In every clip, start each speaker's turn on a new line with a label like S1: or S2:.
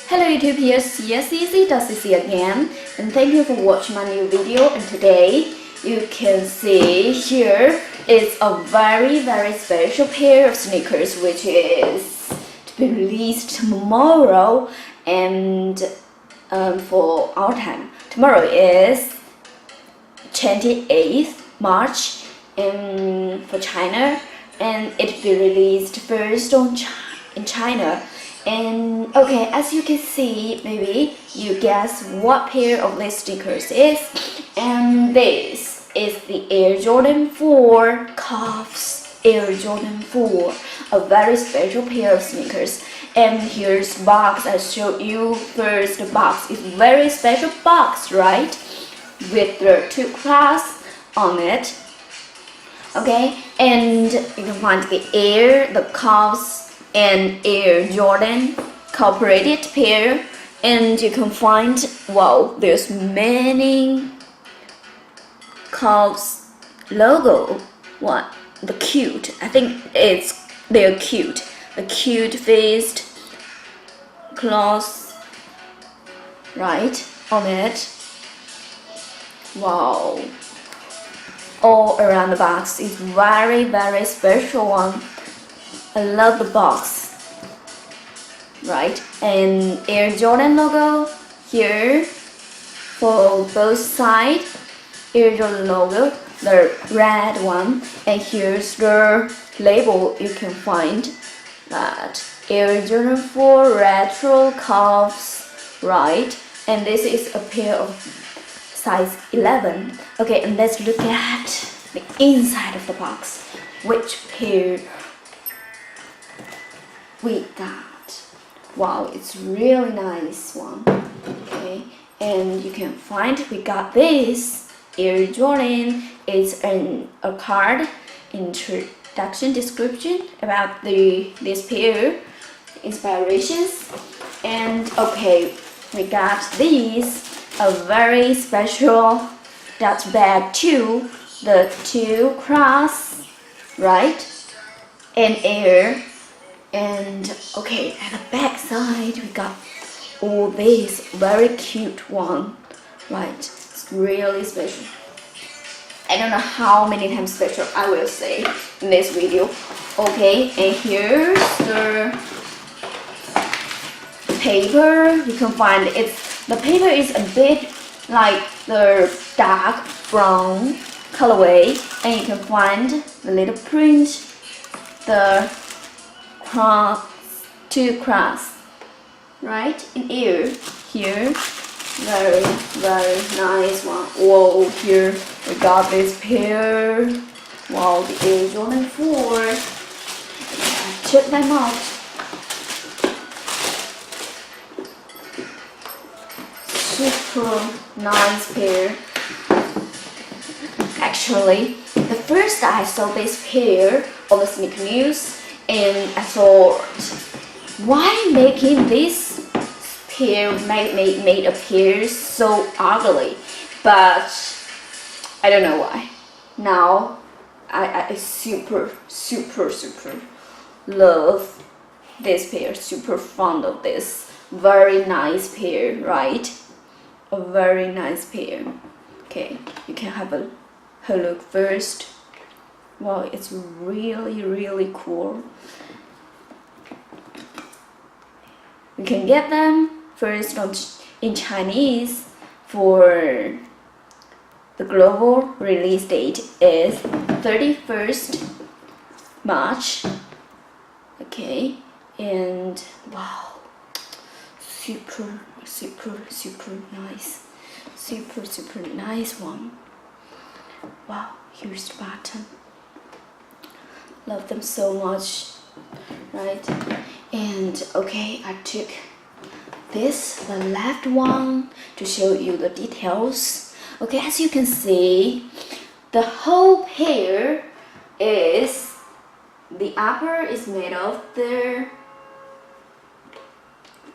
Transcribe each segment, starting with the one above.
S1: Hello YouTube, here's CC again, and thank you for watching my new video. And today you can see here is a very special pair of sneakers which is to be released tomorrow. And for our time, tomorrow is 28th March for China, and it will be released first in China. And okay, as you can see, maybe you guess what pair of these sneakers is. And this is the Air Jordan 4 KAWS Air Jordan 4, a very special pair of sneakers. And here's box. I show you first. The box is very special box, right? With the two clasps on it. Okay, and you can find the Air, the KAWS and Air Jordan cooperated pair, and you can find, wow, there's many KAWS logo. What the cute, I think they're cute, the cute faced claws right on it. Wow, all around the box is very special one. I love the box, right? And Air Jordan logo here for both sides. Air Jordan logo, the red one, and here's the label. You can find that Air Jordan 4 Retro KAWS, right? And this is a pair of size 11. Okay, and let's look at the inside of the box. Which pair we got? Wow, it's really nice one. Okay, and you can find we got this Air Jordan. It's a card introduction description about this pair, inspirations. And okay, we got these, a very special dust bag too, the two cross, right, and Air. And okay, at the back side we got all this very cute one, right? It's really special. I don't know how many times special I will say in this video. Okay, and here's the paper. You can find the paper is a bit like the dark brown colorway, and you can find the little print, the two cross, right, in Air here. Very nice one. Whoa, here we got this pair. Wow, the Air Jordan 4. Check them out. Super nice pair. Actually, the first I saw this pair on the sneaker news, and I thought, why making this pair made a pair so ugly? But I don't know why. Now I super love this pair, super fond of this. Very nice pair, right? A very nice pair. Okay, you can have a look first. Wow, it's really cool. You can get them first in Chinese. For the global release date is 31st March. Okay, and wow, super nice, super nice one. Wow, here's the button. Love them so much, right? And okay, I took this, the left one, to show you the details. Okay, as you can see, the whole pair is, the upper is made of the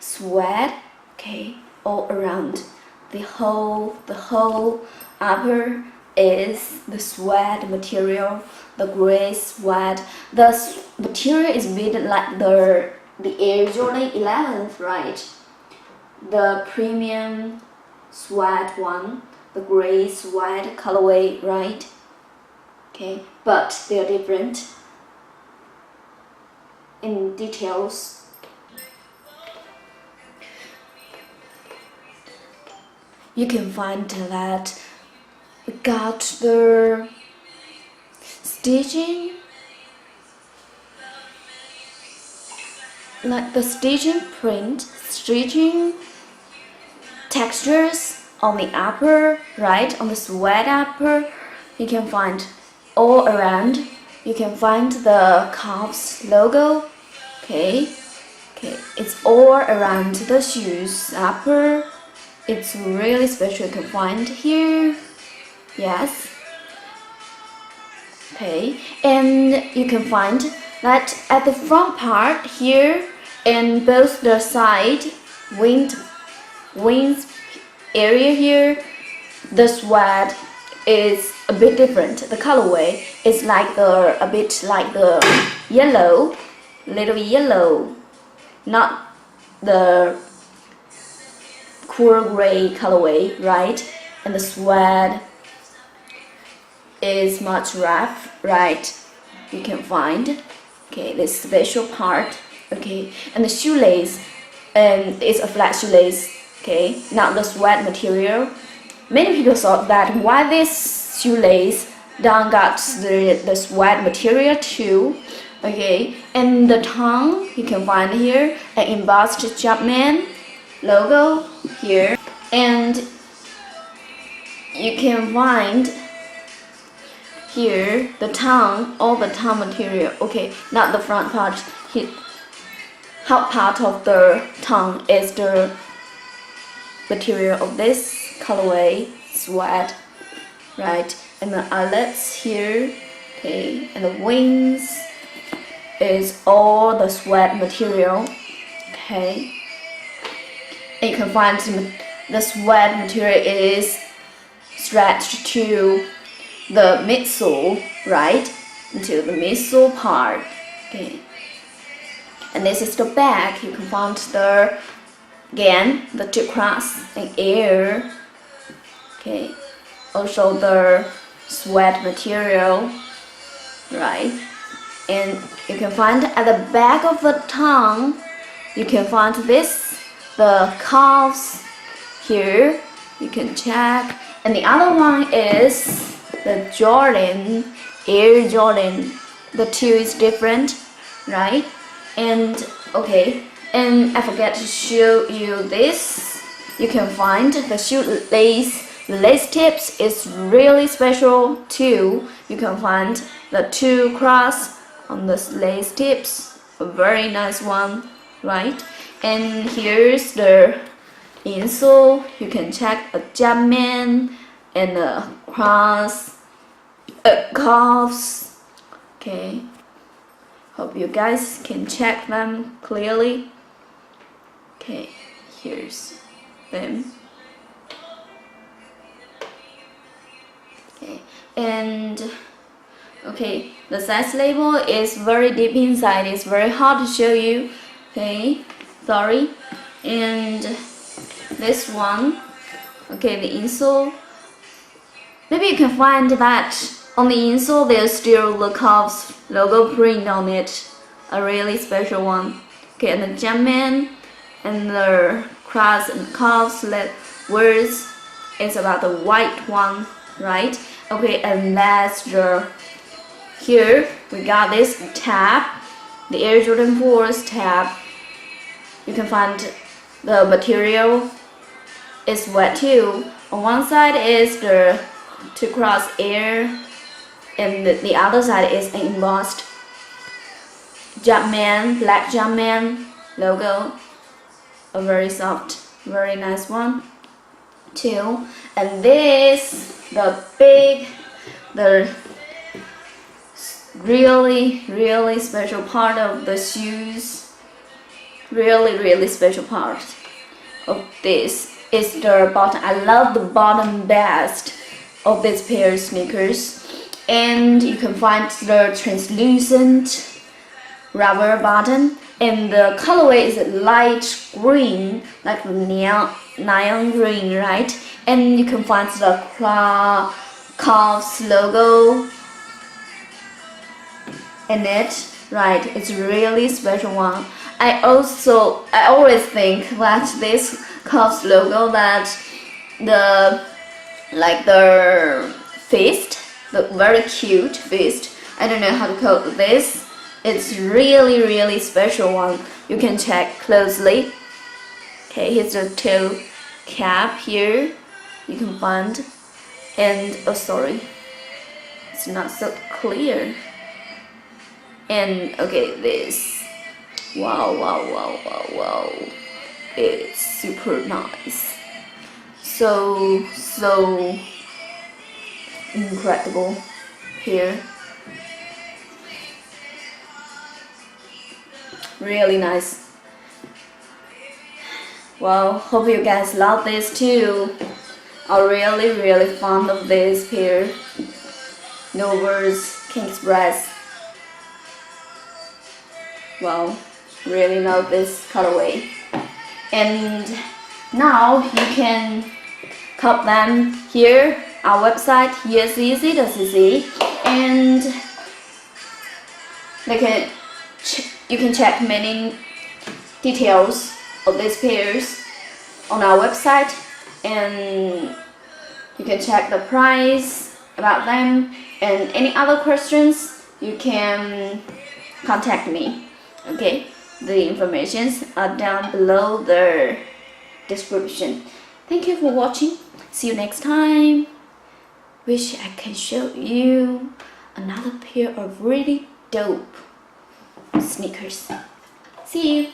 S1: sweat. Okay, all around the whole upper is the sweat material, the gray sweat. The material is made like the Air Jordan 11, right? the premium suede one, the gray suede colorway, right? Okay, but they are different in details. You can find that we got the stitching, like the stitching print, stitching textures on the upper, right, on the suede upper. You can find all around. You can find the KAWS logo. Okay, it's all around the shoes upper. It's really special. You can find here. Yes. Okay, and you can find that at the front part here and both the side wings area here, the suede is a bit different. The colorway is like a bit like the yellow, little yellow, not the cool gray colorway, right? And the suede is much rough, right? You can find, okay, this special part, okay, and the shoelace, it's a flat shoelace, okay, not the suede material. Many people thought that why this shoelace don't got the suede material too, okay, and the tongue you can find here an embossed Jumpman logo here, and you can find here the tongue, all the tongue material, okay, not the front part. Half part of the tongue is the material of this colorway suede, right? And the eyelets here, okay, and the wings is all the suede material, okay. And you can find the suede material is stretched to the midsole, right? Into the midsole part, okay. And this is the back. You can find the again the two cross and air, okay. Also the suede material, right? And you can find at the back of the tongue, you can find this, the KAWS here. You can check. And the other one is the Jordan, Air Jordan. The two is different, right? And okay, and I forgot to show you this. You can find the shoelace. The lace tips is really special too. You can find the two cross on the lace tips, a very nice one, right? And here's the insole. You can check a Jumpman and a cross, KAWS. Okay, hope you guys can check them clearly. Okay, here's them. Okay, and okay, the size label is very deep inside. It's very hard to show you. Okay, sorry. And this one, okay, the insole. Maybe you can find that on the insole there's still the KAWS logo print on it, a really special one. Okay, and the Jumpman and the cross and KAWS words is about the white one, right? Okay, and that's the here we got this tab, the Air Jordan 4's tab. You can find the material is wet too. On one side is the two cross air, and the other side is an embossed Jumpman, black Jumpman logo. A very soft, very nice one too. And this, the really special part of the shoes, really special part of this is the bottom. I love the bottom best of this pair of sneakers. And you can find the translucent rubber button and the colorway is light green, like neon green, right? And you can find the KAWS logo in it, right? It's really special one. I always think that this KAWS logo, that the fist, the very cute fist, I don't know how to call this. It's really special one. You can check closely. Okay, here's the toe cap here. You can find, and oh sorry, it's not so clear. And okay, this, wow, it's super nice. So incredible here. Really nice. Well, hope you guys love this too. I'm really fond of this pair. No words can express. Wow, really love this colorway. And now you can cop them here. Our website yeaseasy.cc, and you can check many details of these pairs on our website, and you can check the price about them, and any other questions you can contact me. Okay, the informations are down below the description. Thank you for watching. See you next time. Wish I can show you another pair of really dope sneakers. See you.